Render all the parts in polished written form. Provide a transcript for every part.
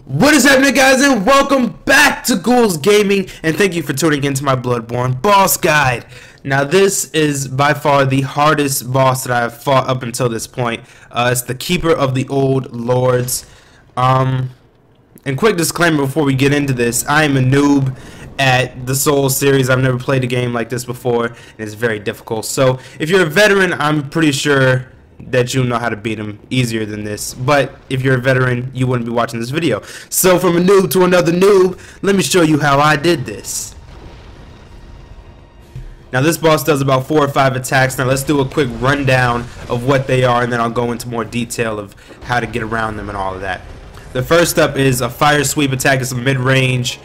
What is happening, guys, and welcome back to Ghouls Gaming, and thank you for tuning into my Bloodborne boss guide. Now, this is by far the hardest boss that I've fought up until this point. It's the Keeper of the Old Lords. And quick disclaimer before we get into this, I am a noob at the Souls series. I've never played a game like this before, and it's very difficult. So, if you're a veteran, I'm pretty sure that you know how to beat him easier than this, but if you're a veteran, you wouldn't be watching this video. So from a noob to another noob, let me show you how I did this. Now this boss does about 4 or 5 attacks. Now let's do a quick rundown of what they are, and then I'll go into more detail of how to get around them and all of that. The first up is a fire sweep attack. It's a mid-range,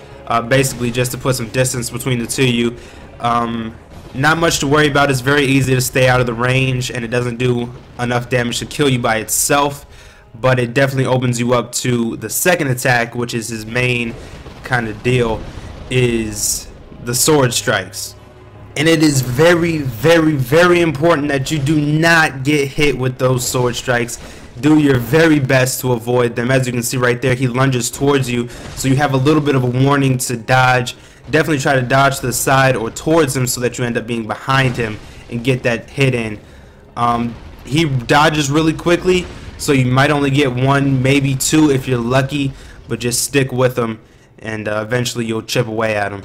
basically just to put some distance between the two of you. Not much to worry about. It's very easy to stay out of the range, and it doesn't do enough damage to kill you by itself, but it definitely opens you up to the second attack, which is his main kind of deal, is the sword strikes. And it is very, very, very important that you do not get hit with those sword strikes. Do your very best to avoid them. As you can see right there, he lunges towards you, so you have a little bit of a warning to dodge. Definitely try to dodge to the side or towards him so that you end up being behind him and get that hit in. He dodges really quickly, so you might only get 1, maybe 2 if you're lucky, but just stick with him, and eventually you'll chip away at him.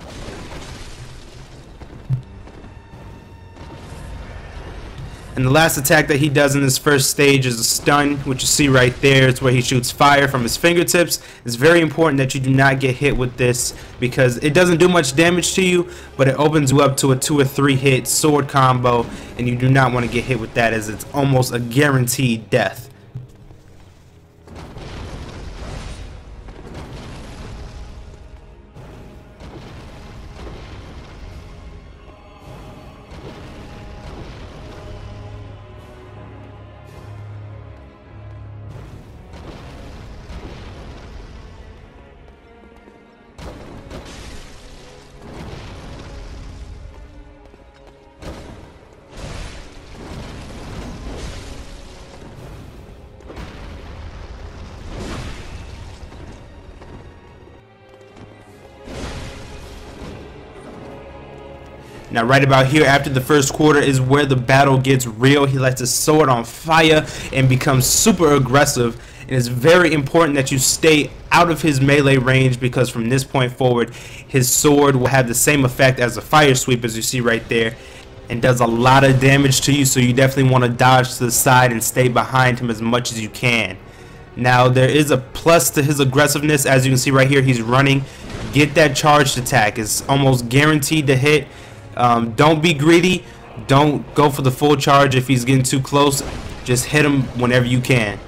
And the last attack that he does in this first stage is a stun, which you see right there. It's where he shoots fire from his fingertips. It's very important that you do not get hit with this because it doesn't do much damage to you, but it opens you up to a 2 or 3 hit sword combo, and you do not want to get hit with that as it's almost a guaranteed death. Now right about here, after the first quarter, is where the battle gets real. He lights his sword on fire and becomes super aggressive. And it's very important that you stay out of his melee range, because from this point forward, his sword will have the same effect as a fire sweep, as you see right there, and does a lot of damage to you. So you definitely want to dodge to the side and stay behind him as much as you can. Now there is a plus to his aggressiveness. As you can see right here, he's running. Get that charged attack. It's almost guaranteed to hit. Don't be greedy. Don't go for the full charge if he's getting too close. Just hit him whenever you can.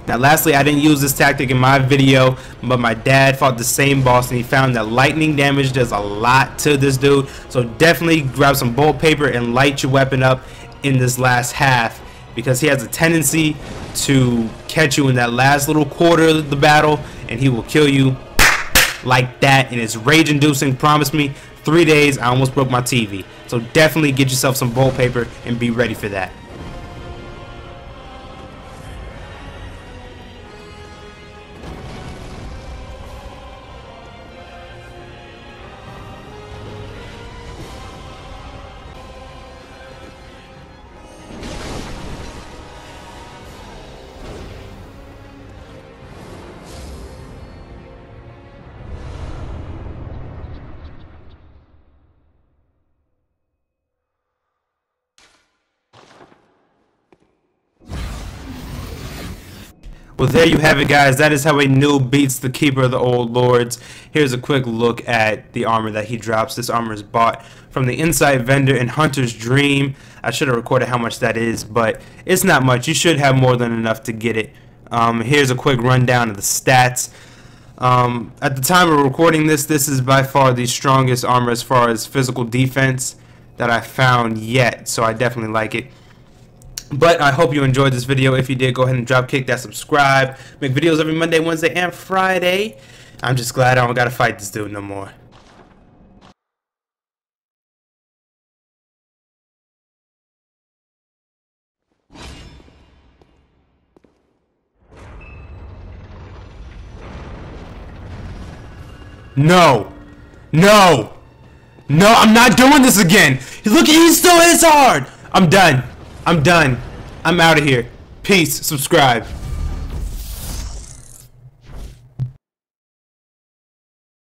Now lastly, I didn't use this tactic in my video, but my dad fought the same boss and he found that lightning damage does a lot to this dude. So definitely grab some bolt paper and light your weapon up in this last half, because he has a tendency to catch you in that last little quarter of the battle, and he will kill you like that. And it's rage inducing. Promise me, 3 days I almost broke my TV. So definitely get yourself some bolt paper and be ready for that. Well, there you have it, guys. That is how a noob beats the Keeper of the Old Lords. Here's a quick look at the armor that he drops. This armor is bought from the Inside vendor in Hunter's Dream. I should have recorded how much that is, but it's not much. You should have more than enough to get it. Here's a quick rundown of the stats. At the time of recording this, this is by far the strongest armor as far as physical defense that I found yet, so I definitely like it. But I hope you enjoyed this video. If you did, go ahead and drop kick that subscribe. Make videos every Monday, Wednesday, and Friday. I'm just glad I don't gotta fight this dude no more. No. No. No, I'm not doing this again. Look, he still hits hard. I'm done. I'm done. I'm out of here. Peace. Subscribe.